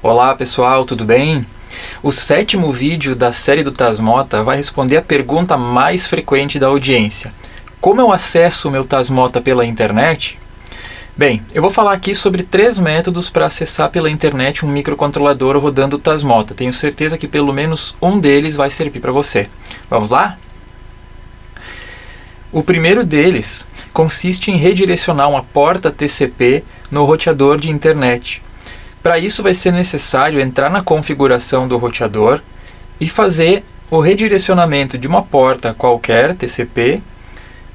Olá pessoal, tudo bem? O 7º vídeo da série do Tasmota vai responder a pergunta mais frequente da audiência. Como eu acesso o meu Tasmota pela internet? Bem, eu vou falar aqui sobre 3 métodos para acessar pela internet um microcontrolador rodando o Tasmota. Tenho certeza que pelo menos um deles vai servir para você. Vamos lá? O primeiro deles consiste em redirecionar uma porta TCP no roteador de internet. Para isso vai ser necessário entrar na configuração do roteador e fazer o redirecionamento de uma porta qualquer TCP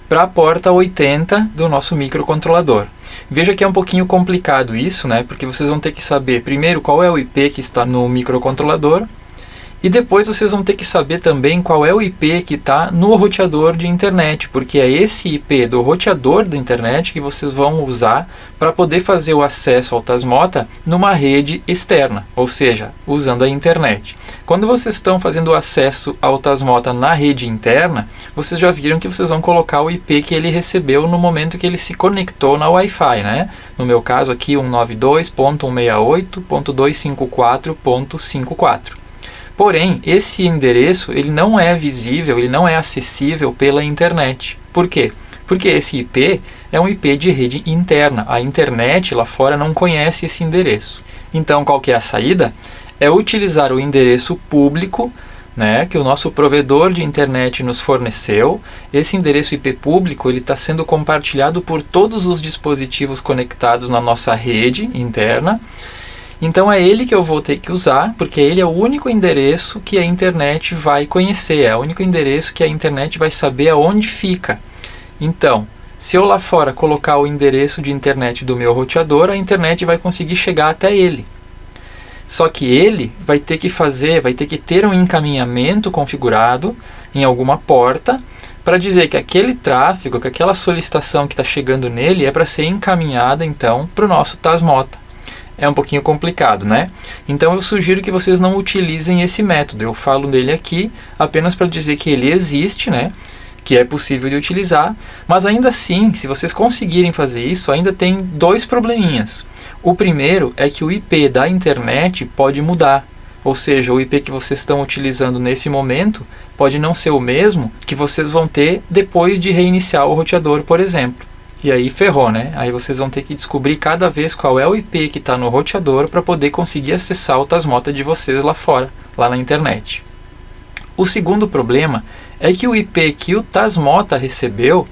para a porta 80 do nosso microcontrolador. Veja que é um pouquinho complicado isso, né? Porque vocês vão ter que saber primeiro qual é o IP que está no microcontrolador e depois vocês vão ter que saber também qual é o IP que está no roteador de internet, porque é esse IP do roteador da internet que vocês vão usar para poder fazer o acesso ao Tasmota numa rede externa, ou seja, usando a internet. Quando vocês estão fazendo o acesso ao Tasmota na rede interna, vocês já viram que vocês vão colocar o IP que ele recebeu no momento que ele se conectou na Wi-Fi, né? No meu caso aqui 192.168.254.54. Porém, esse endereço ele não é visível, ele não é acessível pela internet. Por quê? Porque esse IP é um IP de rede interna. A internet lá fora não conhece esse endereço. Então, qual que é a saída? É utilizar o endereço público, né, que o nosso provedor de internet nos forneceu. Esse endereço IP público ele está sendo compartilhado por todos os dispositivos conectados na nossa rede interna. Então é ele que eu vou ter que usar, porque ele é o único endereço que a internet vai conhecer, é o único endereço que a internet vai saber aonde fica. Então, se eu lá fora colocar o endereço de internet do meu roteador, a internet vai conseguir chegar até ele. Só que ele vai ter que ter um encaminhamento configurado em alguma porta para dizer que aquele tráfego, que aquela solicitação que está chegando nele é para ser encaminhada então para o nosso Tasmota. É um pouquinho complicado, né? Então eu sugiro que vocês não utilizem esse método. Eu falo dele aqui apenas para dizer que ele existe, né? Que é possível de utilizar, mas ainda assim, se vocês conseguirem fazer isso, ainda tem 2 probleminhas. O primeiro é que o IP da internet pode mudar, ou seja, o IP que vocês estão utilizando nesse momento pode não ser o mesmo que vocês vão ter depois de reiniciar o roteador, por exemplo. E aí ferrou, né? Aí vocês vão ter que descobrir cada vez qual é o IP que está no roteador para poder conseguir acessar o Tasmota de vocês lá fora, lá na internet. O segundo problema é que o IP que o Tasmota recebeu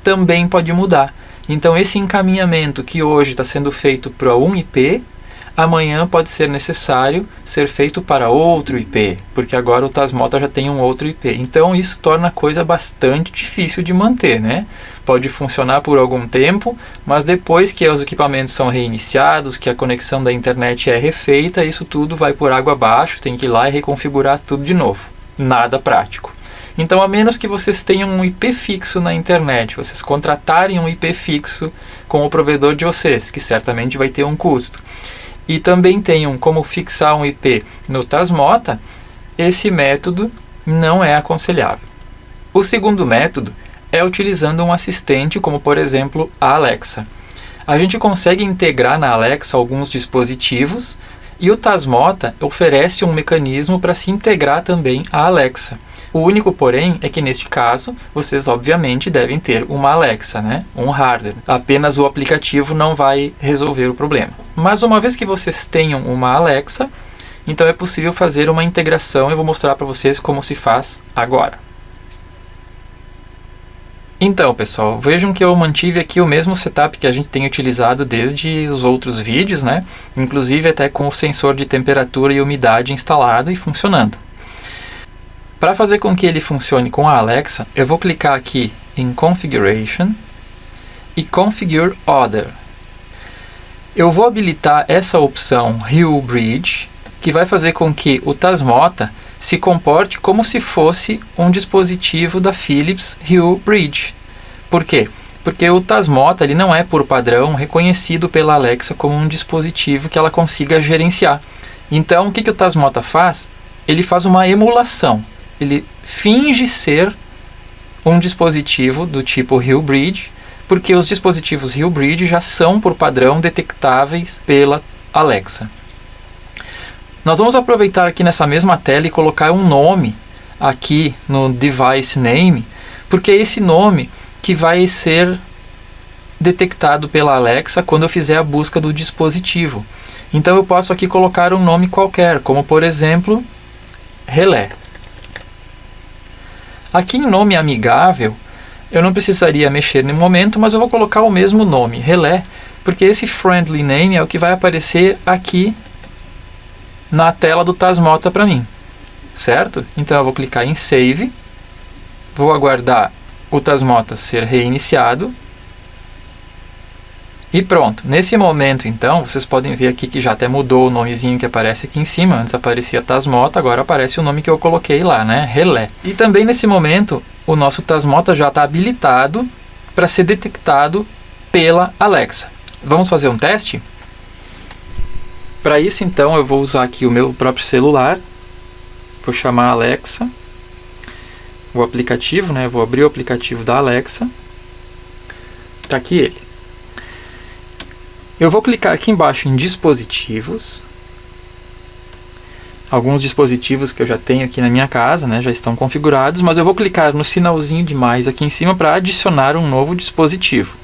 também pode mudar. Então esse encaminhamento que hoje está sendo feito para um IP, amanhã pode ser necessário ser feito para outro IP, porque agora o Tasmota já tem um outro IP. Então isso torna a coisa bastante difícil de manter, né? Pode funcionar por algum tempo, mas depois que os equipamentos são reiniciados, que a conexão da internet é refeita, isso tudo vai por água abaixo, tem que ir lá e reconfigurar tudo de novo. Nada prático. Então, a menos que vocês tenham um IP fixo na internet, vocês contratarem um IP fixo com o provedor de vocês, que certamente vai ter um custo, e também tenham como fixar um IP no Tasmota, esse método não é aconselhável. O segundo método é utilizando um assistente como, por exemplo, a Alexa. A gente consegue integrar na Alexa alguns dispositivos e o Tasmota oferece um mecanismo para se integrar também à Alexa. O único, porém, é que neste caso, vocês obviamente devem ter uma Alexa, né? Um hardware. Apenas o aplicativo não vai resolver o problema. Mas uma vez que vocês tenham uma Alexa, então é possível fazer uma integração. Eu vou mostrar para vocês como se faz agora. Então, pessoal, vejam que eu mantive aqui o mesmo setup que a gente tem utilizado desde os outros vídeos, né? Inclusive até com o sensor de temperatura e umidade instalado e funcionando. Para fazer com que ele funcione com a Alexa, eu vou clicar aqui em Configuration e Configure Other. Eu vou habilitar essa opção Hue Bridge, que vai fazer com que o Tasmota se comporte como se fosse um dispositivo da Philips Hue Bridge. Por quê? Porque o Tasmota ele não é, por padrão, reconhecido pela Alexa como um dispositivo que ela consiga gerenciar. Então, o que o Tasmota faz? Ele faz uma emulação. Ele finge ser um dispositivo do tipo Hue Bridge, porque os dispositivos Hue Bridge já são, por padrão, detectáveis pela Alexa. Nós vamos aproveitar aqui nessa mesma tela e colocar um nome aqui no device name, porque é esse nome que vai ser detectado pela Alexa quando eu fizer a busca do dispositivo. Então eu posso aqui colocar um nome qualquer, como por exemplo, relé. Aqui em nome amigável, eu não precisaria mexer no momento, mas eu vou colocar o mesmo nome, relé, porque esse friendly name é o que vai aparecer aqui na tela do Tasmota para mim, certo? Então eu vou clicar em Save, vou aguardar o Tasmota ser reiniciado e pronto. Nesse momento, então, vocês podem ver aqui que já até mudou o nomezinho que aparece aqui em cima. Antes aparecia Tasmota, agora aparece o nome que eu coloquei lá, né? Relé. E também nesse momento, o nosso Tasmota já está habilitado para ser detectado pela Alexa. Vamos fazer um teste? Para isso, então, eu vou usar aqui o meu próprio celular. Vou chamar a Alexa. O aplicativo, né? Vou abrir o aplicativo da Alexa. Está aqui ele. Eu vou clicar aqui embaixo em dispositivos. Alguns dispositivos que eu já tenho aqui na minha casa, né, já estão configurados, mas eu vou clicar no sinalzinho de mais aqui em cima para adicionar um novo dispositivo.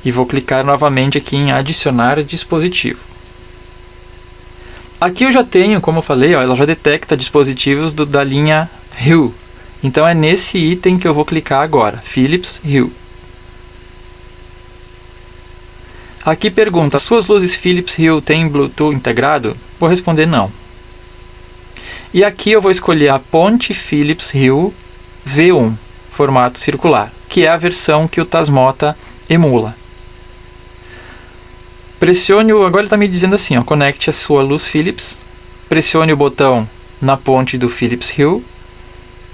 E vou clicar novamente aqui em adicionar dispositivo. Aqui eu já tenho, como eu falei, ó, ela já detecta dispositivos da linha Hue. Então é nesse item que eu vou clicar agora, Philips Hue. Aqui pergunta, suas luzes Philips Hue têm Bluetooth integrado? Vou responder não. E aqui eu vou escolher a ponte Philips Hue V1, formato circular, que é a versão que o Tasmota emula. Pressione agora ele está me dizendo assim, ó, conecte a sua luz Philips, pressione o botão na ponte do Philips Hue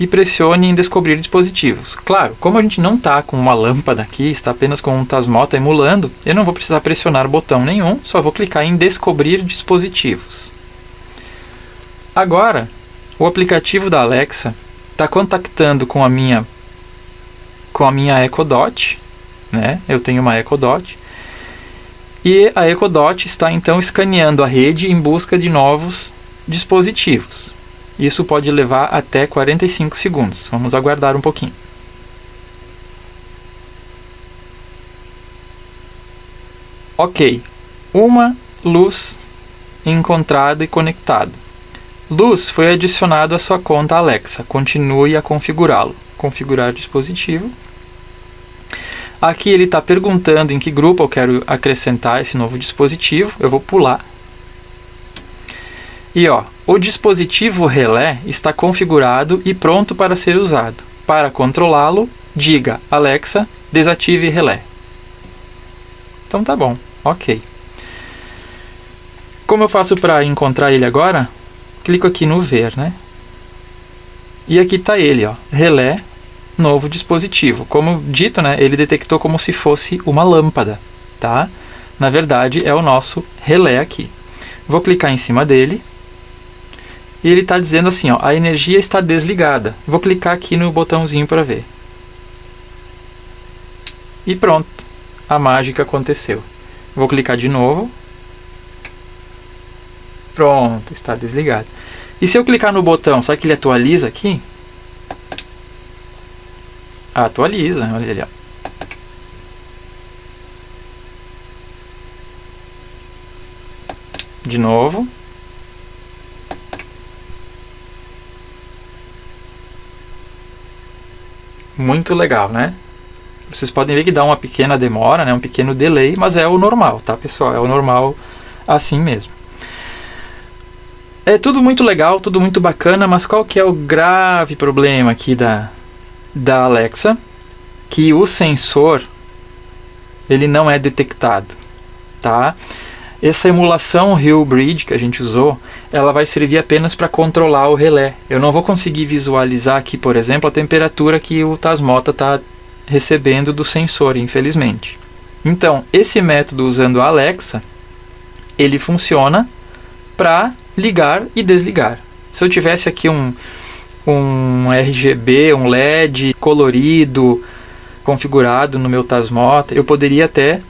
e pressione em descobrir dispositivos. Claro, como a gente não está com uma lâmpada aqui, está apenas com um Tasmota emulando, eu não vou precisar pressionar botão nenhum, só vou clicar em descobrir dispositivos. Agora, o aplicativo da Alexa está contactando com a minha Echo Dot, né? Eu tenho uma Echo Dot, e a Echo Dot está então escaneando a rede em busca de novos dispositivos. Isso pode levar até 45 segundos. Vamos aguardar um pouquinho. Ok, uma luz encontrada e conectado. Luz foi adicionado à sua conta Alexa. Continue a configurá-lo. Configurar dispositivo. Aqui ele está perguntando em que grupo eu quero acrescentar esse novo dispositivo. Eu vou pular. E ó, o dispositivo relé está configurado e pronto para ser usado. Para controlá-lo, diga Alexa, desative relé. Então tá bom, ok. Como eu faço para encontrar ele agora? Clico aqui no ver, né? E aqui está ele, ó, relé, novo dispositivo. Como dito, né, ele detectou como se fosse uma lâmpada, tá? Na verdade, é o nosso relé aqui. Vou clicar em cima dele. E ele está dizendo assim, ó, a energia está desligada. Vou clicar aqui no botãozinho para ver. E pronto, a mágica aconteceu. Vou clicar de novo. Pronto, está desligado. E se eu clicar no botão, sabe que ele atualiza aqui? Atualiza, olha ali, ó. De novo. Muito legal, né? Vocês podem ver que dá uma pequena demora, né? Um pequeno delay, mas é o normal, tá, pessoal? É o normal assim mesmo. É tudo muito legal, tudo muito bacana, mas qual que é o grave problema aqui da Alexa? Que o sensor, ele não é detectado, tá? Essa emulação Hue Bridge que a gente usou, ela vai servir apenas para controlar o relé. Eu não vou conseguir visualizar aqui, por exemplo, a temperatura que o Tasmota está recebendo do sensor, infelizmente. Então, esse método usando a Alexa, ele funciona para ligar e desligar. Se eu tivesse aqui um RGB, um LED colorido, configurado no meu Tasmota, eu poderia até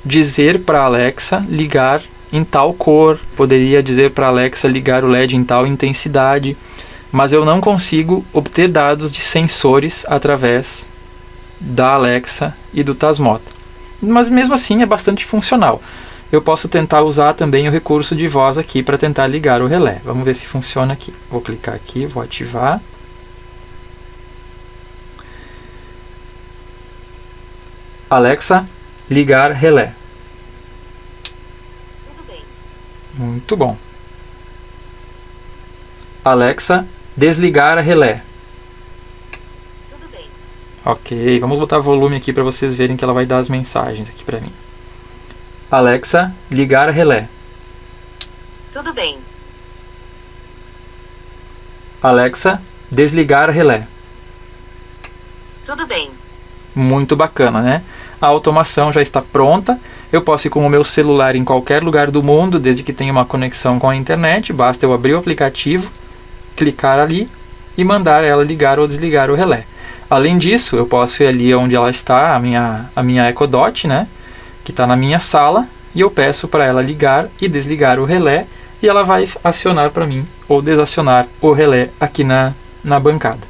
dizer para a Alexa ligar em tal cor, poderia dizer para a Alexa ligar o LED em tal intensidade, mas eu não consigo obter dados de sensores através da Alexa e do Tasmota. Mas mesmo assim é bastante funcional. Eu posso tentar usar também o recurso de voz aqui para tentar ligar o relé. Vamos ver se funciona aqui. Vou clicar aqui, vou ativar. Alexa, ligar relé. Tudo bem. Muito bom. Alexa, desligar relé. Tudo bem. Ok, vamos botar volume aqui para vocês verem que ela vai dar as mensagens aqui para mim. Alexa, ligar relé. Tudo bem. Alexa, desligar relé. Tudo bem. Muito bacana, né? A automação já está pronta. Eu posso ir com o meu celular em qualquer lugar do mundo, desde que tenha uma conexão com a internet. Basta eu abrir o aplicativo, clicar ali e mandar ela ligar ou desligar o relé. Além disso, eu posso ir ali onde ela está, a minha Echo Dot, né? Que está na minha sala, e eu peço para ela ligar e desligar o relé, e ela vai acionar para mim ou desacionar o relé aqui na bancada.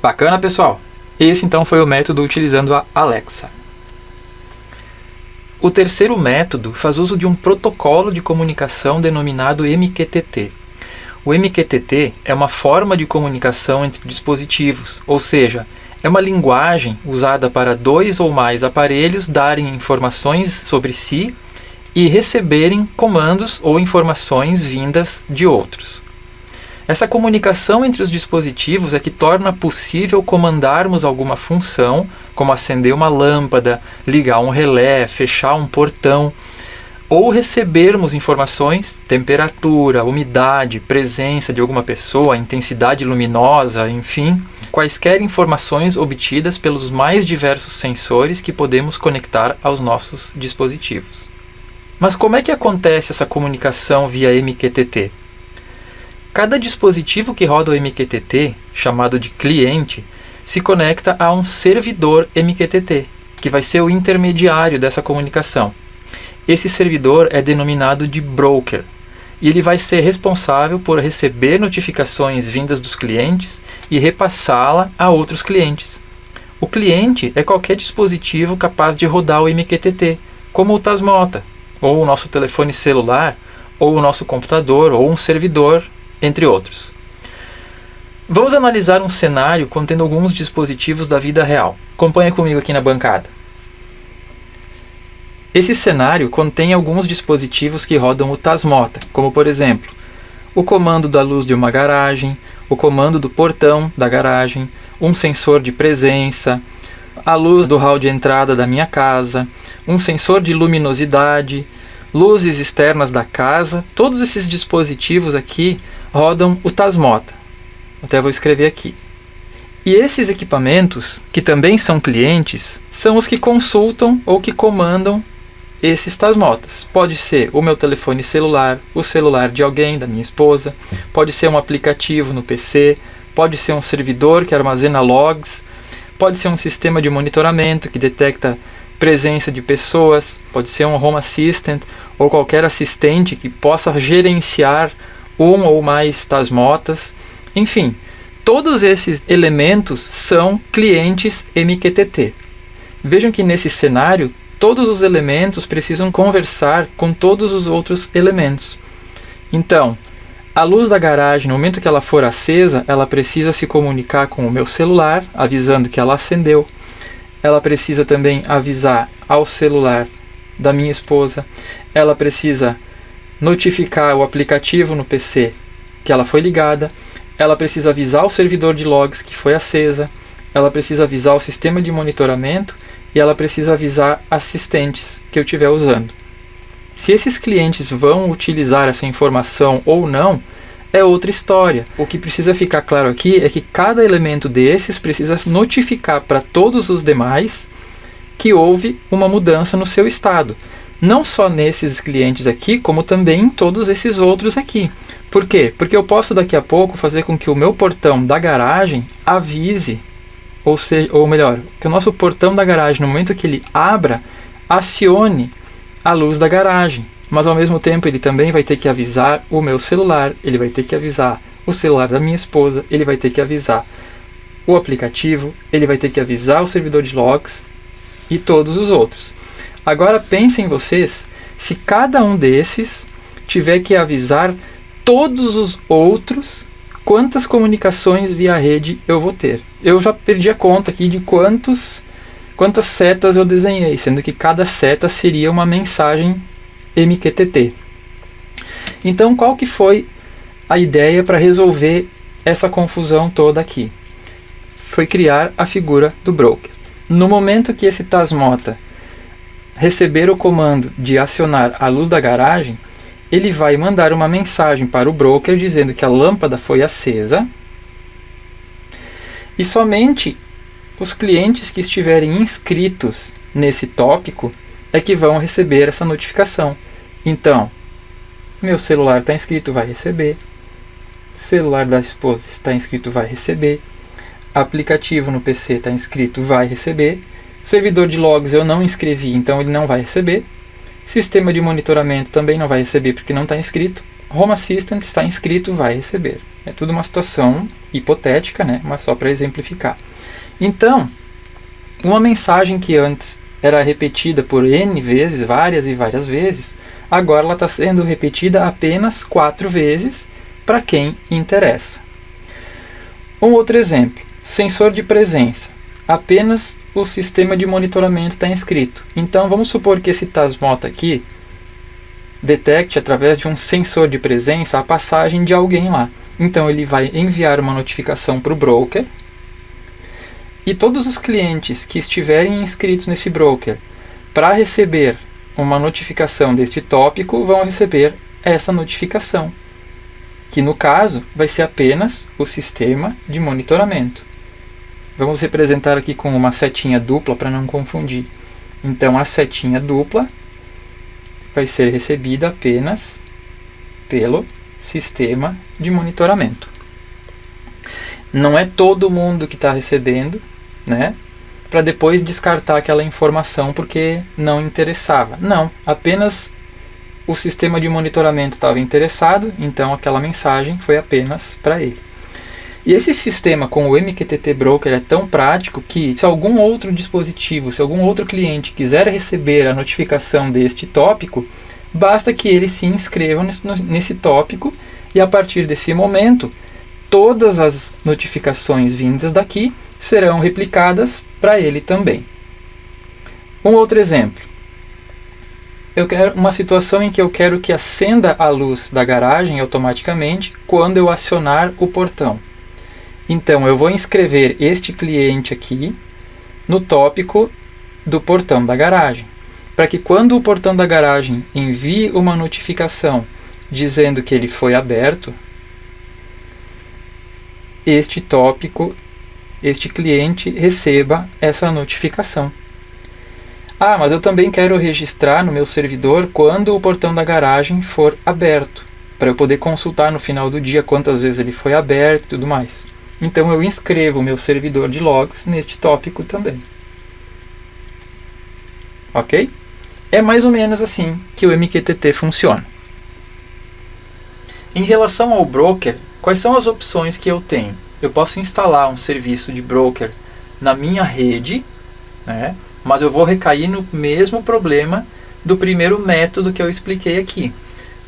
Bacana, pessoal? Esse então foi o método utilizando a Alexa. O terceiro método faz uso de um protocolo de comunicação denominado MQTT. O MQTT é uma forma de comunicação entre dispositivos, ou seja, é uma linguagem usada para dois ou mais aparelhos darem informações sobre si e receberem comandos ou informações vindas de outros. Essa comunicação entre os dispositivos é que torna possível comandarmos alguma função, como acender uma lâmpada, ligar um relé, fechar um portão, ou recebermos informações, temperatura, umidade, presença de alguma pessoa, intensidade luminosa, enfim, quaisquer informações obtidas pelos mais diversos sensores que podemos conectar aos nossos dispositivos. Mas como é que acontece essa comunicação via MQTT? Cada dispositivo que roda o MQTT, chamado de cliente, se conecta a um servidor MQTT, que vai ser o intermediário dessa comunicação. Esse servidor é denominado de broker, e ele vai ser responsável por receber notificações vindas dos clientes e repassá-la a outros clientes. O cliente é qualquer dispositivo capaz de rodar o MQTT, como o Tasmota, ou o nosso telefone celular, ou o nosso computador, ou um servidor, entre outros. Vamos analisar um cenário contendo alguns dispositivos da vida real. Acompanhe comigo aqui na bancada. Esse cenário contém alguns dispositivos que rodam o Tasmota, como por exemplo, o comando da luz de uma garagem, o comando do portão da garagem, um sensor de presença, a luz do hall de entrada da minha casa, um sensor de luminosidade, luzes externas da casa. Todos esses dispositivos aqui rodam o Tasmota. Até vou escrever aqui. E esses equipamentos, que também são clientes, são os que consultam ou que comandam esses Tasmotas. Pode ser o meu telefone celular, o celular de alguém, da minha esposa, pode ser um aplicativo no PC, pode ser um servidor que armazena logs, pode ser um sistema de monitoramento que detecta presença de pessoas, pode ser um Home Assistant ou qualquer assistente que possa gerenciar um ou mais Tasmotas. Enfim, todos esses elementos são clientes MQTT. Vejam que nesse cenário, todos os elementos precisam conversar com todos os outros elementos. Então, a luz da garagem, no momento que ela for acesa, ela precisa se comunicar com o meu celular, avisando que ela acendeu. Ela precisa também avisar ao celular da minha esposa. Ela precisa notificar o aplicativo no PC que ela foi ligada. Ela precisa avisar o servidor de logs que foi acesa. Ela precisa avisar o sistema de monitoramento e ela precisa avisar assistentes que eu estiver usando. Se esses clientes vão utilizar essa informação ou não, é outra história. O que precisa ficar claro aqui é que cada elemento desses precisa notificar para todos os demais que houve uma mudança no seu estado. Não só nesses clientes aqui, como também em todos esses outros aqui. Por quê? Porque eu posso daqui a pouco fazer com que o meu portão da garagem avise, ou melhor, que o nosso portão da garagem, no momento que ele abra, acione a luz da garagem. mas ao mesmo tempo ele também vai ter que avisar o meu celular, ele vai ter que avisar o celular da minha esposa, ele vai ter que avisar o aplicativo, ele vai ter que avisar o servidor de logs e todos os outros. Agora pensem vocês, se cada um desses tiver que avisar todos os outros, quantas comunicações via rede eu vou ter? Eu já perdi a conta aqui de quantas setas eu desenhei, sendo que cada seta seria uma mensagem MQTT. Então, qual que foi a ideia para resolver essa confusão toda aqui? Foi criar a figura do broker. No momento que esse Tasmota receber o comando de acionar a luz da garagem, ele vai mandar uma mensagem para o broker dizendo que a lâmpada foi acesa, e somente os clientes que estiverem inscritos nesse tópico é que vão receber essa notificação. Então, meu celular está inscrito, vai receber. Celular da esposa está inscrito, vai receber. Aplicativo no PC está inscrito, vai receber. Servidor de logs eu não inscrevi, então ele não vai receber. Sistema de monitoramento também não vai receber porque não está inscrito. Home Assistant está inscrito, vai receber. É tudo uma situação hipotética, né? Mas só para exemplificar. Então, uma mensagem que antes era repetida por N vezes, várias e várias vezes, agora ela está sendo repetida apenas 4 vezes para quem interessa. Um outro exemplo, sensor de presença. Apenas o sistema de monitoramento está inscrito. Então vamos supor que esse Tasmota aqui detecte através de um sensor de presença a passagem de alguém lá. Então ele vai enviar uma notificação para o broker, e todos os clientes que estiverem inscritos nesse broker para receber uma notificação deste tópico vão receber essa notificação, que no caso vai ser apenas o sistema de monitoramento. Vamos representar aqui com uma setinha dupla para não confundir. Então a setinha dupla vai ser recebida apenas pelo sistema de monitoramento. Não é todo mundo que está recebendo, né? Para depois descartar aquela informação porque não interessava. Não, apenas o sistema de monitoramento estava interessado, então aquela mensagem foi apenas para ele. E esse sistema com o MQTT Broker é tão prático que se algum outro dispositivo, se algum outro cliente quiser receber a notificação deste tópico, basta que ele se inscreva nesse tópico, e a partir desse momento todas as notificações vindas daqui serão replicadas para ele também. Um outro exemplo. Eu quero uma situação em que eu quero que acenda a luz da garagem automaticamente quando eu acionar o portão. Então eu vou inscrever este cliente aqui no tópico do portão da garagem, para que quando o portão da garagem envie uma notificação dizendo que ele foi aberto, este tópico, este cliente receba essa notificação. Ah, mas eu também quero registrar no meu servidor quando o portão da garagem for aberto, para eu poder consultar no final do dia quantas vezes ele foi aberto e tudo mais. Então eu inscrevo o meu servidor de logs neste tópico também. Ok? É mais ou menos assim que o MQTT funciona. Em relação ao broker, quais são as opções que eu tenho? Eu posso instalar um serviço de broker na minha rede, né? Mas eu vou recair no mesmo problema do primeiro método que eu expliquei aqui.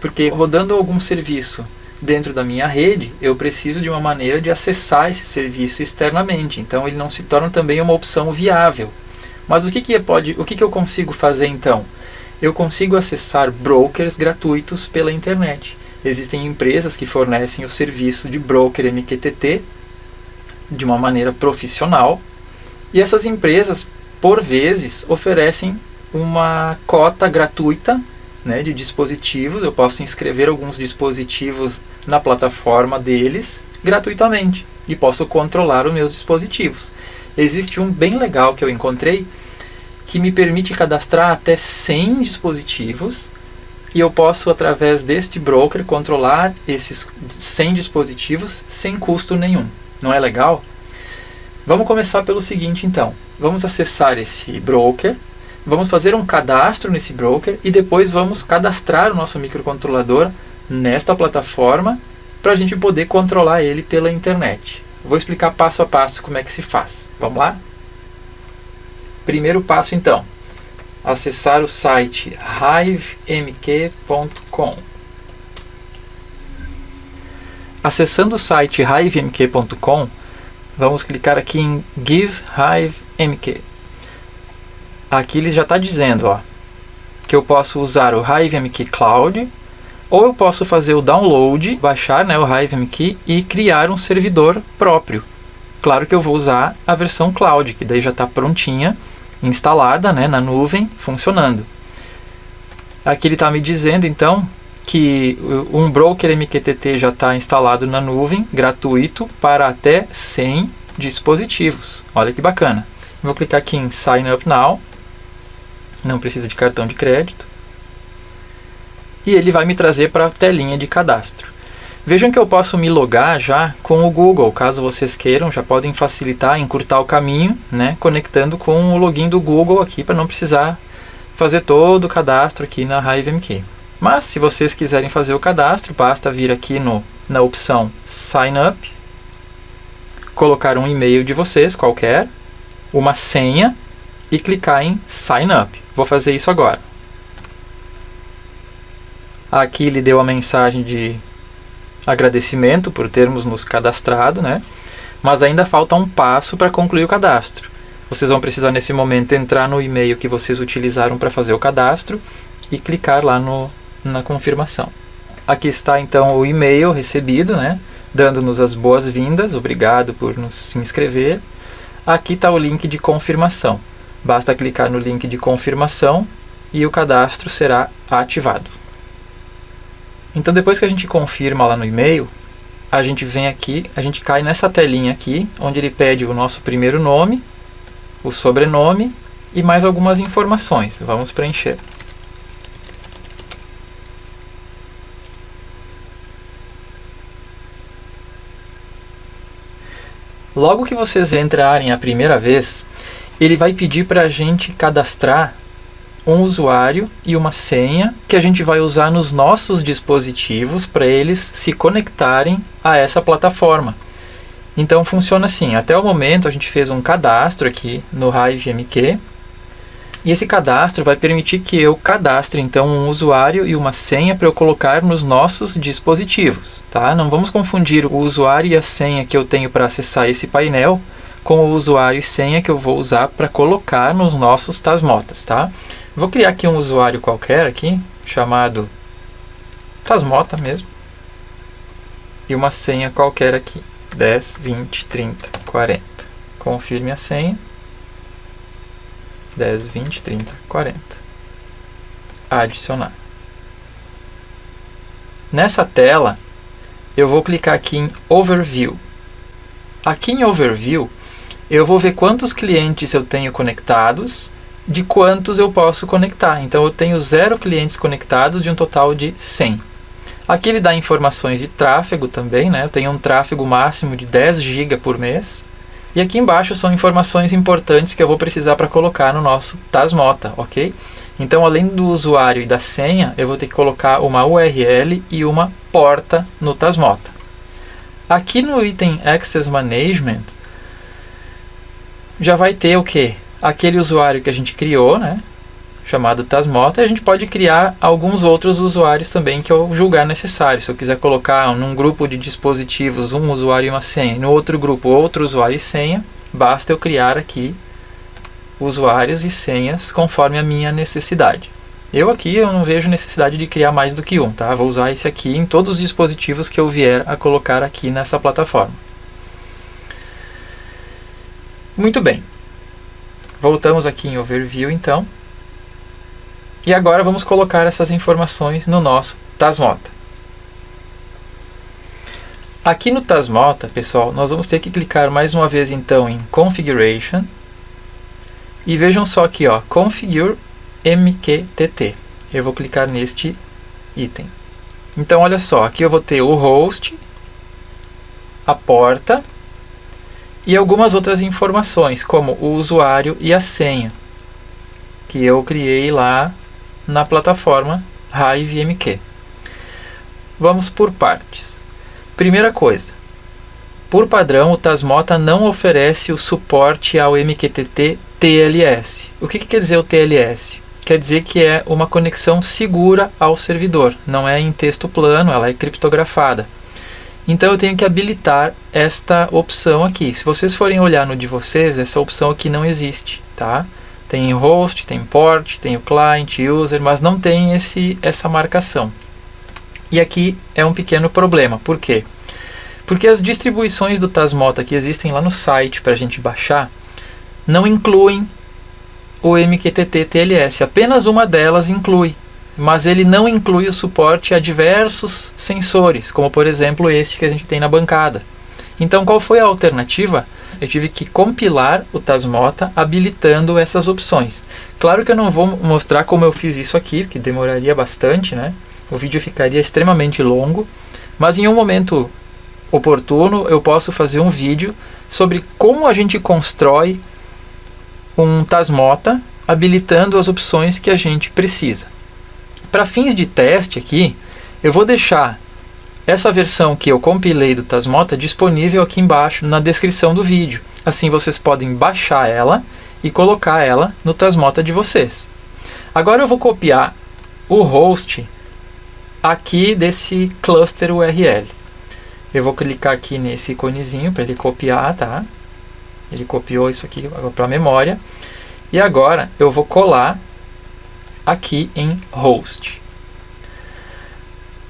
Porque rodando algum serviço dentro da minha rede, eu preciso de uma maneira de acessar esse serviço externamente. Então ele não se torna também uma opção viável. Mas o que eu consigo fazer então? Eu consigo acessar brokers gratuitos pela internet. Existem empresas que fornecem o serviço de broker MQTT de uma maneira profissional, e essas empresas, por vezes, oferecem uma cota gratuita, né, de dispositivos. Eu posso inscrever alguns dispositivos na plataforma deles gratuitamente e posso controlar os meus dispositivos. Existe um bem legal que eu encontrei que me permite cadastrar até 100 dispositivos, e eu posso, através deste broker, controlar esses 100 dispositivos sem custo nenhum. Não é legal? Vamos começar pelo seguinte então. Vamos acessar esse broker. vamos fazer um cadastro nesse broker e depois vamos cadastrar o nosso microcontrolador nesta plataforma para a gente poder controlar ele pela internet. Vou explicar passo a passo como é que se faz. Vamos lá? Primeiro passo então, acessar o site hivemq.com. Acessando o site hivemq.com, vamos clicar aqui em Give HiveMQ. Aqui ele já está dizendo, ó, que eu posso usar o HiveMQ Cloud, ou eu posso fazer o download, baixar, né, o HiveMQ e criar um servidor próprio. Claro que eu vou usar a versão Cloud, que daí já está prontinha, instalada, né, na nuvem, funcionando. Aqui ele está me dizendo, então, que um broker MQTT já está instalado na nuvem, gratuito, para até 100 dispositivos. Olha que bacana. Vou clicar aqui em Sign Up Now. Não precisa de cartão de crédito. E ele vai me trazer para a telinha de cadastro. Vejam que eu posso me logar já com o Google, caso vocês queiram, já podem facilitar, encurtar o caminho, né, conectando com o login do Google aqui, para não precisar fazer todo o cadastro aqui na HiveMQ. Mas, se vocês quiserem fazer o cadastro, basta vir aqui na opção Sign Up, colocar um e-mail de vocês, qualquer, uma senha, e clicar em Sign Up. Vou fazer isso agora. Aqui ele deu a mensagem de agradecimento por termos nos cadastrado, né? Mas ainda falta um passo para concluir o cadastro. Vocês vão precisar nesse momento entrar no e-mail que vocês utilizaram para fazer o cadastro e clicar lá na confirmação. Aqui está então o e-mail recebido, né? Dando-nos as boas-vindas, obrigado por se inscrever. Aqui está o link de confirmação. Basta clicar no link de confirmação e o cadastro será ativado. Então depois que a gente confirma lá no e-mail, a gente vem aqui, a gente cai nessa telinha aqui, onde ele pede o nosso primeiro nome, o sobrenome e mais algumas informações. Vamos preencher. Logo que vocês entrarem a primeira vez, ele vai pedir para a gente cadastrar um usuário e uma senha que a gente vai usar nos nossos dispositivos para eles se conectarem a essa plataforma. Então funciona assim, até o momento a gente fez um cadastro aqui no HiveMQ e esse cadastro vai permitir que eu cadastre então um usuário e uma senha para eu colocar nos nossos dispositivos, tá? Não vamos confundir o usuário e a senha que eu tenho para acessar esse painel com o usuário e senha que eu vou usar para colocar nos nossos Tasmotas, tá? Vou criar aqui um usuário qualquer aqui, chamado Tasmota mesmo, e uma senha qualquer aqui, 10, 20, 30, 40. Confirme a senha, 10, 20, 30, 40. Adicionar. Nessa tela, eu vou clicar aqui em Overview. Aqui em Overview, eu vou ver quantos clientes eu tenho conectados, de quantos eu posso conectar. Então eu tenho 0 clientes conectados de um total de 100. Aqui ele dá informações de tráfego também, né? Eu tenho um tráfego máximo de 10 GB por mês. E aqui embaixo são informações importantes que eu vou precisar para colocar no nosso Tasmota, ok? Então além do usuário e da senha, eu vou ter que colocar uma URL e uma porta no Tasmota. Aqui no item Access Management, já vai ter o quê? Aquele usuário que a gente criou, né, chamado Tasmota, e a gente pode criar alguns outros usuários também que eu julgar necessário. Se eu quiser colocar num grupo de dispositivos um usuário e uma senha, no outro grupo outro usuário e senha, basta eu criar aqui usuários e senhas conforme a minha necessidade. Eu não vejo necessidade de criar mais do que um, tá? Vou usar esse aqui em todos os dispositivos que eu vier a colocar aqui nessa plataforma. Muito bem. Voltamos aqui em Overview, então. E agora vamos colocar essas informações no nosso Tasmota. Aqui no Tasmota, pessoal, nós vamos ter que clicar mais uma vez, então, em Configuration. E vejam só aqui, ó, Configure MQTT. Eu vou clicar neste item. Então, olha só, aqui eu vou ter o host, a porta e algumas outras informações, como o usuário e a senha. que eu criei lá na plataforma Hive MQ. Vamos por partes. Primeira coisa, por padrão o Tasmota não oferece o suporte ao MQTT TLS. O que quer dizer o TLS? Quer dizer que é uma conexão segura ao servidor, não é em texto plano, ela é criptografada. Então eu tenho que habilitar esta opção aqui. Se vocês forem olhar no de vocês, essa opção aqui não existe, tá? Tem host, tem port, tem o client, user, mas não tem essa marcação. E aqui é um pequeno problema. Por quê? Porque as distribuições do Tasmota que existem lá no site para a gente baixar não incluem o MQTT TLS. Apenas uma delas inclui, mas ele não inclui o suporte a diversos sensores, como por exemplo este que a gente tem na bancada. Então qual foi a alternativa? Eu tive que compilar o Tasmota habilitando essas opções. Claro que eu não vou mostrar como eu fiz isso aqui, que demoraria bastante, né? O vídeo ficaria extremamente longo, mas em um momento oportuno eu posso fazer um vídeo sobre como a gente constrói um Tasmota habilitando as opções que a gente precisa. Para fins de teste aqui, eu vou deixar essa versão que eu compilei do Tasmota disponível aqui embaixo na descrição do vídeo. Assim vocês podem baixar ela e colocar ela no Tasmota de vocês. Agora eu vou copiar o host aqui desse cluster URL. Eu vou clicar aqui nesse iconezinho para ele copiar, tá? Ele copiou isso aqui para a memória. E agora eu vou colar aqui em host.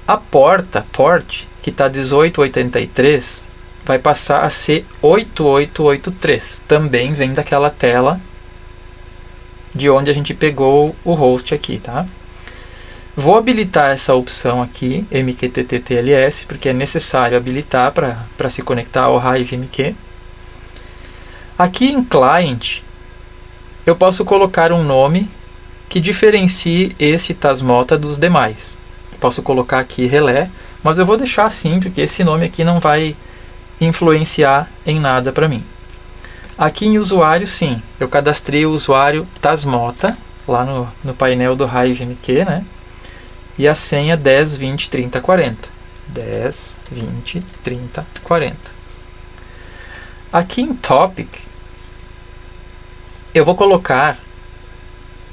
A port, que está 1883, vai passar a ser 8883. Também vem daquela tela de onde a gente pegou o host aqui, tá? Vou habilitar essa opção aqui, MQTT TLS, porque é necessário habilitar para se conectar ao Hive MQ. Aqui em Client, eu posso colocar um nome que diferencie esse Tasmota dos demais. Posso colocar aqui relé, mas eu vou deixar assim, porque esse nome aqui não vai influenciar em nada para mim. Aqui em usuário, sim, eu cadastrei o usuário Tasmota, lá no painel do Hive MQ, né? E a senha 10, 20, 30, 40. 10, 20, 30, 40. Aqui em Topic, eu vou colocar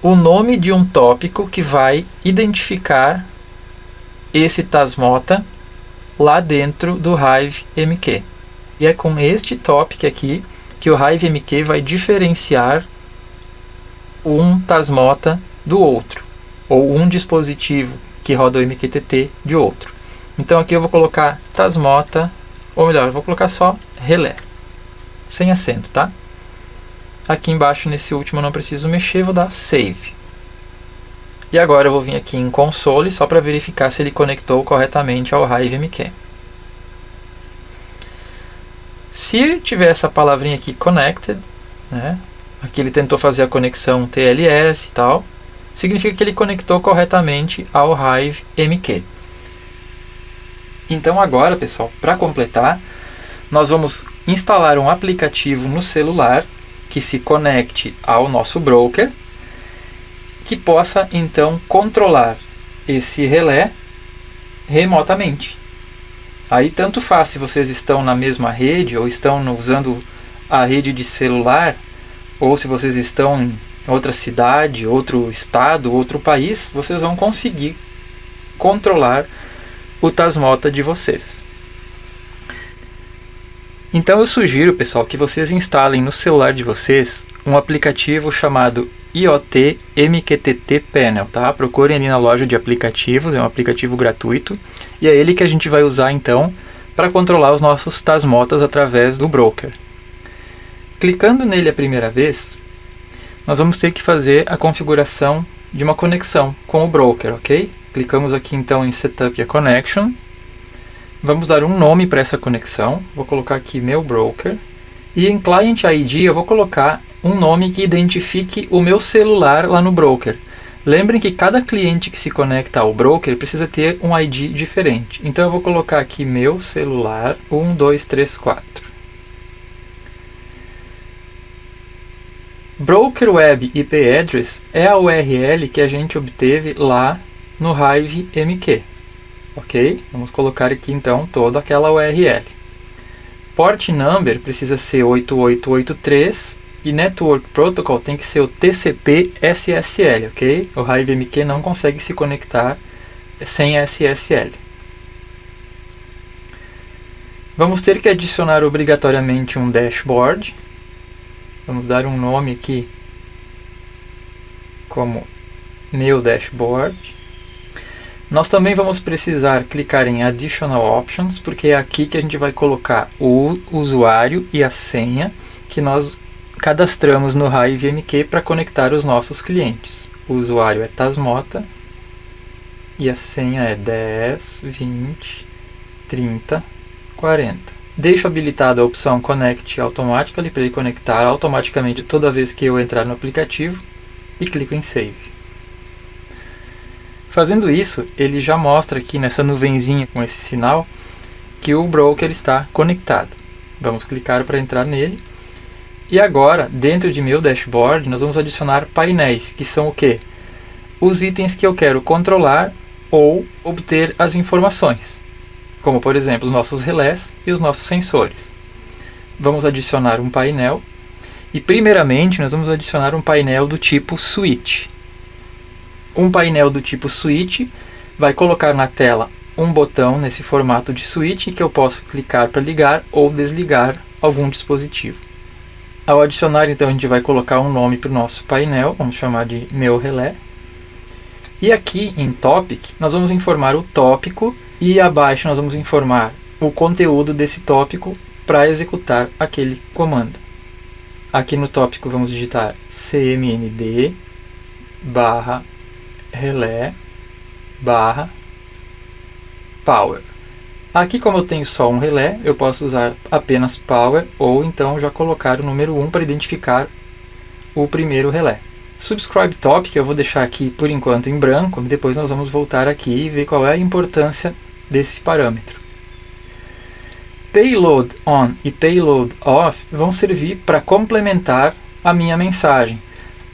o nome de um tópico que vai identificar esse Tasmota lá dentro do Hive MQ. E é com este topic aqui que o Hive MQ vai diferenciar um Tasmota do outro, ou um dispositivo que roda o MQTT de outro. Então aqui eu vou colocar Tasmota, ou melhor, eu vou colocar só relé, sem acento, tá? Aqui embaixo nesse último eu não preciso mexer, vou dar Save. E agora eu vou vir aqui em Console só para verificar se ele conectou corretamente ao Hive MQ. Se tiver essa palavrinha aqui Connected, né, aqui ele tentou fazer a conexão TLS e tal, significa que ele conectou corretamente ao Hive MQ. Então agora, pessoal, para completar, nós vamos instalar um aplicativo no celular que se conecte ao nosso broker, que possa então controlar esse relé remotamente. Aí tanto faz se vocês estão na mesma rede ou estão usando a rede de celular, ou se vocês estão em outra cidade, outro estado, outro país, vocês vão conseguir controlar o Tasmota de vocês. Então eu sugiro, pessoal, que vocês instalem no celular de vocês um aplicativo chamado IoT MQTT Panel, tá? Procurem ali na loja de aplicativos, é um aplicativo gratuito, e é ele que a gente vai usar então para controlar os nossos Tasmotas através do broker. Clicando nele a primeira vez, nós vamos ter que fazer a configuração de uma conexão com o broker, ok? Clicamos aqui então em Setup a Connection. Vamos dar um nome para essa conexão. Vou colocar aqui meu broker. E em Client ID eu vou colocar um nome que identifique o meu celular lá no broker. Lembrem que cada cliente que se conecta ao broker precisa ter um ID diferente. Então eu vou colocar aqui meu celular 1, 2, 3, 4. Broker Web IP Address é a URL que a gente obteve lá no Hive MQ. Ok? Vamos colocar aqui então toda aquela URL. Port Number precisa ser 8883 e Network Protocol tem que ser o TCP SSL, ok? O Hive MQ não consegue se conectar sem SSL. Vamos ter que adicionar obrigatoriamente um dashboard. Vamos dar um nome aqui como meu dashboard. Nós também vamos precisar clicar em Additional Options, porque é aqui que a gente vai colocar o usuário e a senha que nós cadastramos no Hive MQ para conectar os nossos clientes. O usuário é Tasmota e a senha é 10, 20, 30, 40. Deixo habilitada a opção Connect Automatically para ele conectar automaticamente toda vez que eu entrar no aplicativo e clico em Save. Fazendo isso, ele já mostra aqui nessa nuvenzinha com esse sinal que o broker está conectado. Vamos clicar para entrar nele. E agora, dentro de meu dashboard, nós vamos adicionar painéis, que são o quê? Os itens que eu quero controlar ou obter as informações, como por exemplo os nossos relés e os nossos sensores. Vamos adicionar um painel e primeiramente nós vamos adicionar um painel do tipo switch. Um painel do tipo switch vai colocar na tela um botão nesse formato de switch que eu posso clicar para ligar ou desligar algum dispositivo. Ao adicionar, então, a gente vai colocar um nome para o nosso painel, vamos chamar de meu relé. E aqui em Topic, nós vamos informar o tópico e abaixo nós vamos informar o conteúdo desse tópico para executar aquele comando. Aqui no tópico vamos digitar cmnd barra relé barra power. Aqui, como eu tenho só um relé, eu posso usar apenas power ou então já colocar o número 1 para identificar o primeiro relé. Subscribe topic eu vou deixar aqui por enquanto em branco, depois nós vamos voltar aqui e ver qual é a importância desse parâmetro. Payload on e payload off vão servir para complementar a minha mensagem.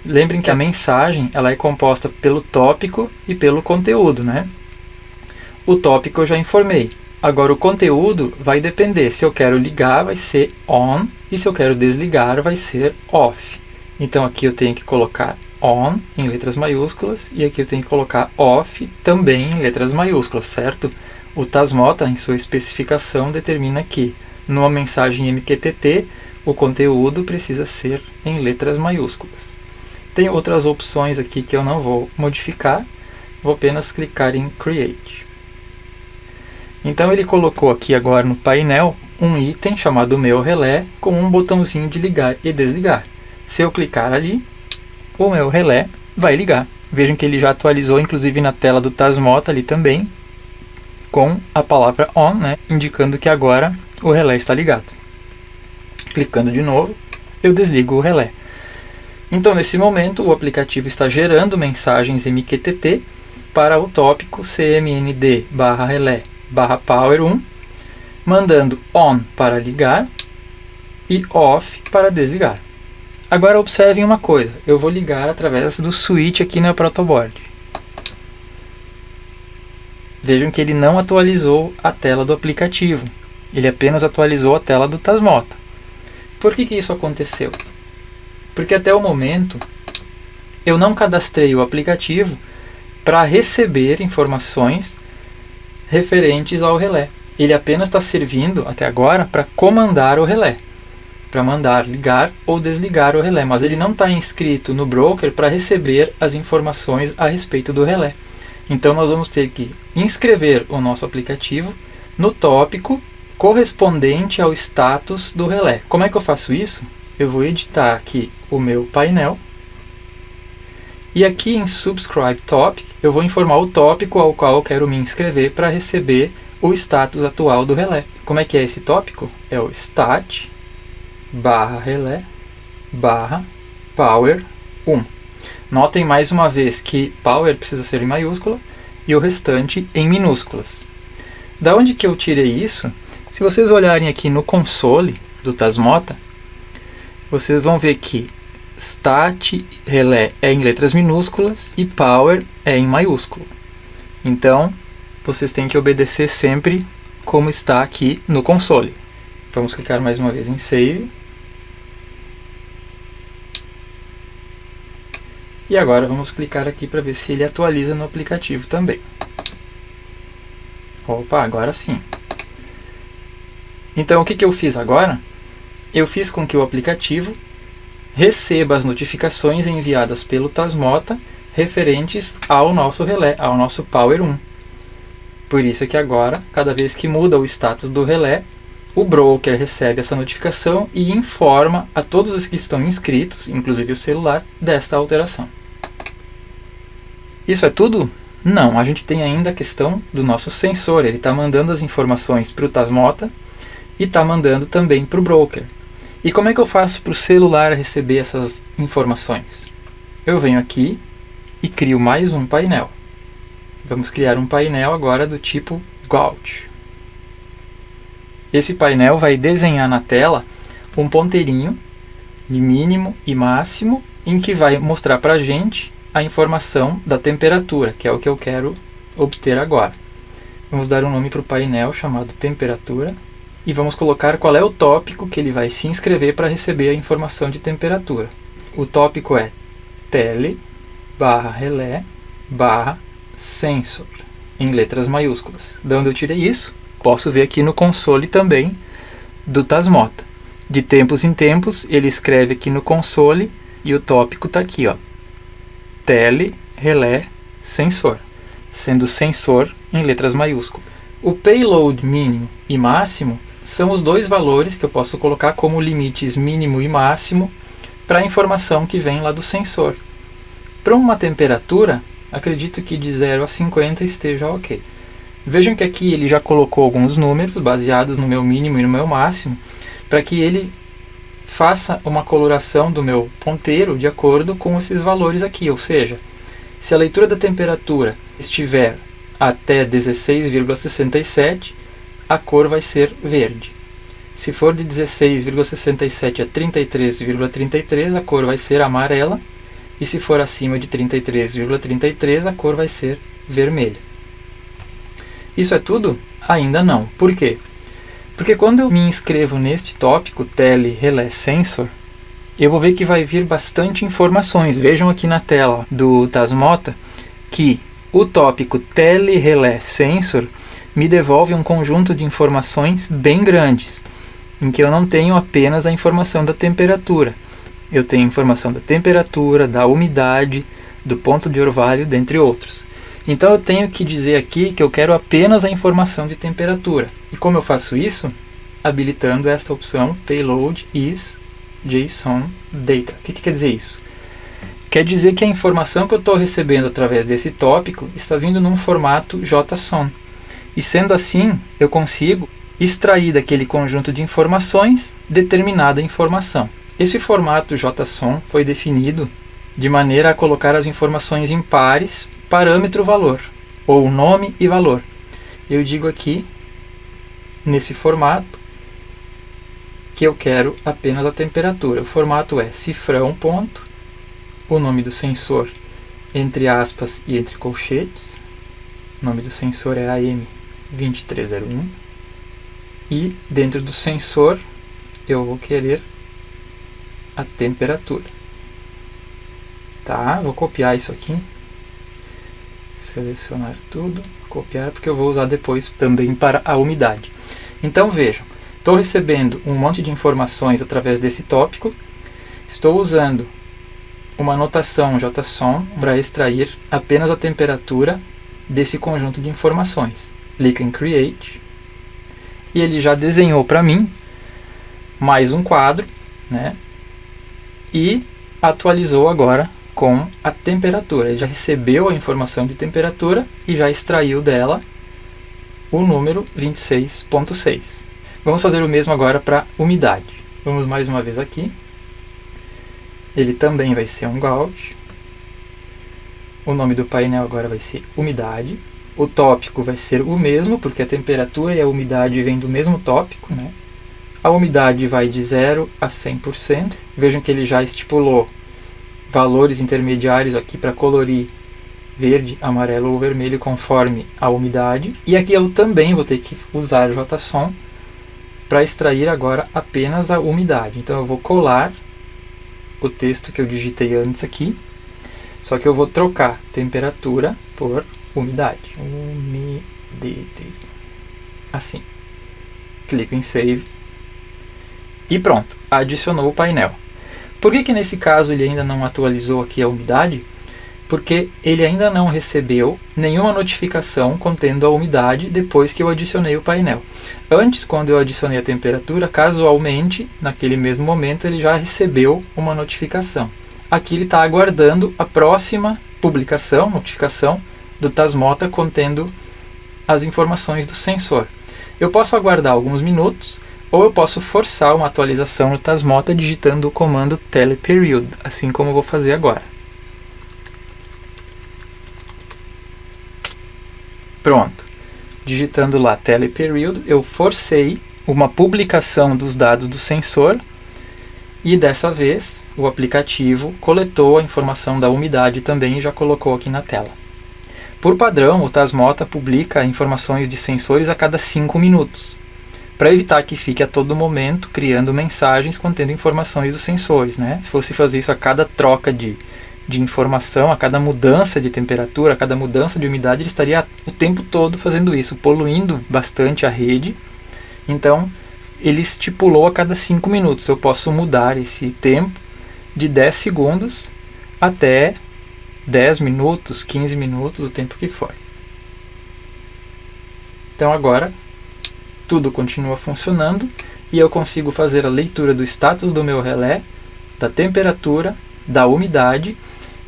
Lembrem que a mensagem ela é composta pelo tópico e pelo conteúdo, né? O tópico eu já informei. Agora o conteúdo vai depender. Se eu quero ligar vai ser on e se eu quero desligar vai ser off. Então aqui eu tenho que colocar on em letras maiúsculas e aqui eu tenho que colocar off também em letras maiúsculas, certo? O Tasmota em sua especificação determina que numa mensagem MQTT o conteúdo precisa ser em letras maiúsculas. Tem outras opções aqui que eu não vou modificar, vou apenas clicar em Create. Então ele colocou aqui agora no painel um item chamado meu relé com um botãozinho de ligar e desligar. Se eu clicar ali, o meu relé vai ligar. Vejam que ele já atualizou inclusive na tela do Tasmota ali também com a palavra on, né, indicando que agora o relé está ligado. Clicando de novo, eu desligo o relé. Então nesse momento o aplicativo está gerando mensagens MQTT para o tópico cmnd barra relé barra power 1, mandando on para ligar e off para desligar. Agora observem uma coisa, eu vou ligar através do switch aqui no protoboard. Vejam que ele não atualizou a tela do aplicativo, ele apenas atualizou a tela do Tasmota. Por que isso aconteceu? Porque até o momento eu não cadastrei o aplicativo para receber informações referentes ao relé. Ele apenas está servindo até agora para comandar o relé, para mandar ligar ou desligar o relé, mas ele não está inscrito no broker para receber as informações a respeito do relé. Então nós vamos ter que inscrever o nosso aplicativo no tópico correspondente ao status do relé. Como é que eu faço isso? Eu vou editar aqui o meu painel e aqui em Subscribe Topic eu vou informar o tópico ao qual eu quero me inscrever para receber o status atual do relé. Como é que é esse tópico? É o stat barra relé barra power 1. Notem mais uma vez que power precisa ser em maiúscula e o restante em minúsculas. Da onde que eu tirei isso? Se vocês olharem aqui no console do Tasmota, vocês vão ver que stat relé é em letras minúsculas e power é em maiúsculo. Então, vocês têm que obedecer sempre como está aqui no console. Vamos clicar mais uma vez em Save. E agora vamos clicar aqui para ver se ele atualiza no aplicativo também. Opa, agora sim. Então, o que eu fiz agora? Eu fiz com que o aplicativo receba as notificações enviadas pelo Tasmota referentes ao nosso relé, ao nosso Power 1. Por isso é que agora, cada vez que muda o status do relé, o broker recebe essa notificação e informa a todos os que estão inscritos, inclusive o celular, desta alteração. Isso é tudo? Não, a gente tem ainda a questão do nosso sensor. Ele está mandando as informações para o Tasmota e está mandando também para o broker. E como é que eu faço para o celular receber essas informações? Eu venho aqui e crio mais um painel. Vamos criar um painel agora do tipo Gauge. Esse painel vai desenhar na tela um ponteirinho de mínimo e máximo em que vai mostrar para a gente a informação da temperatura, que é o que eu quero obter agora. Vamos dar um nome para o painel chamado temperatura e vamos colocar qual é o tópico que ele vai se inscrever para receber a informação de temperatura. O tópico é tele/relé/sensor, em letras maiúsculas. De onde eu tirei isso? Posso ver aqui no console também do Tasmota. De tempos em tempos, ele escreve aqui no console e o tópico está aqui, ó. Tele, relé, sensor, sendo sensor em letras maiúsculas. O payload mínimo e máximo são os dois valores que eu posso colocar como limites mínimo e máximo para a informação que vem lá do sensor. Para uma temperatura, acredito que de 0 a 50 esteja ok. Vejam que aqui ele já colocou alguns números baseados no meu mínimo e no meu máximo, para que ele faça uma coloração do meu ponteiro de acordo com esses valores aqui. Ou seja, se a leitura da temperatura estiver até 16,67, a cor vai ser verde. Se for de 16,67 a 33,33, a cor vai ser amarela. E se for acima de 33,33, a cor vai ser vermelha. Isso é tudo? Ainda não. Por quê? Porque quando eu me inscrevo neste tópico, Tele Relé Sensor, eu vou ver que vai vir bastante informações. Vejam aqui na tela do Tasmota que o tópico Tele Relé Sensor me devolve um conjunto de informações bem grandes, em que eu não tenho apenas a informação da temperatura. Eu tenho informação da temperatura, da umidade, do ponto de orvalho, dentre outros. Então eu tenho que dizer aqui que eu quero apenas a informação de temperatura. E como eu faço isso? Habilitando esta opção Payload is JSON Data. O que quer dizer isso? Quer dizer que a informação que eu estou recebendo através desse tópico está vindo num formato JSON. E sendo assim, eu consigo extrair daquele conjunto de informações determinada informação. Esse formato JSON foi definido de maneira a colocar as informações em pares, parâmetro-valor, ou nome e valor. Eu digo aqui, nesse formato, que eu quero apenas a temperatura. O formato é cifrão, ponto, o nome do sensor, entre aspas e entre colchetes. O nome do sensor é AM2301. E dentro do sensor, eu vou querer a temperatura. Tá, vou copiar isso aqui. Selecionar tudo, copiar, porque eu vou usar depois também para a umidade. Então vejam, estou recebendo um monte de informações através desse tópico, estou usando uma notação JSON para extrair apenas a temperatura desse conjunto de informações. Clico em Create e ele já desenhou para mim mais um quadro, né? E atualizou agora com a temperatura. Ele já recebeu a informação de temperatura e já extraiu dela o número 26.6. Vamos fazer o mesmo agora para umidade. Vamos mais uma vez aqui. Ele também vai ser um gauge. O nome do painel agora vai ser umidade. O tópico vai ser o mesmo, porque a temperatura e a umidade vêm do mesmo tópico, né? A umidade vai de 0 a 100%. Vejam que ele já estipulou valores intermediários aqui para colorir verde, amarelo ou vermelho conforme a umidade. E aqui eu também vou ter que usar o JSON para extrair agora apenas a umidade. Então eu vou colar o texto que eu digitei antes aqui, só que eu vou trocar temperatura por umidade. Assim. Clico em Save. E pronto, adicionou o painel. Por que nesse caso ele ainda não atualizou aqui a umidade? Porque ele ainda não recebeu nenhuma notificação contendo a umidade depois que eu adicionei o painel. Antes, quando eu adicionei a temperatura, casualmente, naquele mesmo momento, ele já recebeu uma notificação. Aqui ele está aguardando a próxima publicação, notificação do Tasmota contendo as informações do sensor. Eu posso aguardar alguns minutos, ou eu posso forçar uma atualização no Tasmota digitando o comando teleperiod, assim como eu vou fazer agora. Pronto. Digitando lá teleperiod, eu forcei uma publicação dos dados do sensor e dessa vez o aplicativo coletou a informação da umidade também e já colocou aqui na tela. Por padrão, o Tasmota publica informações de sensores a cada 5 minutos. Para evitar que fique a todo momento criando mensagens contendo informações dos sensores, né? Se fosse fazer isso a cada troca de informação, a cada mudança de temperatura, a cada mudança de umidade, ele estaria o tempo todo fazendo isso, poluindo bastante a rede. Então, ele estipulou a cada 5 minutos. Eu posso mudar esse tempo de 10 segundos até 10 minutos, 15 minutos, o tempo que for. Então agora tudo continua funcionando e eu consigo fazer a leitura do status do meu relé, da temperatura, da umidade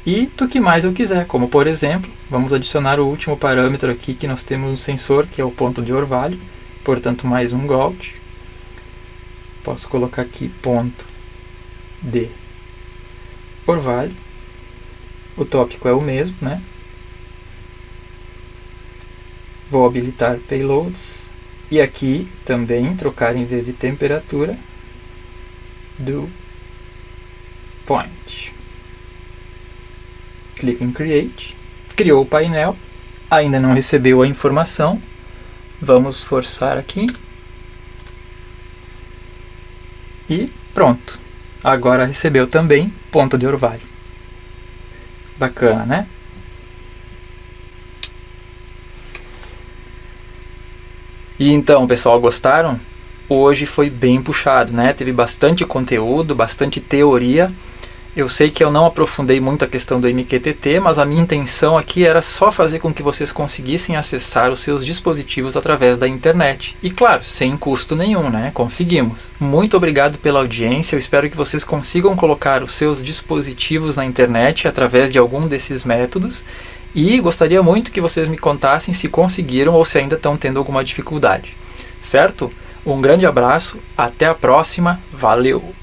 e do que mais eu quiser, como por exemplo, vamos adicionar o último parâmetro aqui que nós temos no sensor, que é o ponto de orvalho, portanto mais um Gold. Posso colocar aqui ponto de orvalho, o tópico é o mesmo, né? Vou habilitar payloads e aqui também trocar em vez de temperatura do point. Clico em Create, criou o painel, ainda não recebeu a informação, vamos forçar aqui e pronto, agora recebeu também ponto de orvalho. Bacana, né? E então, pessoal, gostaram? Hoje foi bem puxado, né? Teve bastante conteúdo, bastante teoria. Eu sei que eu não aprofundei muito a questão do MQTT, mas a minha intenção aqui era só fazer com que vocês conseguissem acessar os seus dispositivos através da internet. E claro, sem custo nenhum, né? Conseguimos. Muito obrigado pela audiência, eu espero que vocês consigam colocar os seus dispositivos na internet através de algum desses métodos. E gostaria muito que vocês me contassem se conseguiram ou se ainda estão tendo alguma dificuldade. Certo? Um grande abraço, até a próxima, valeu!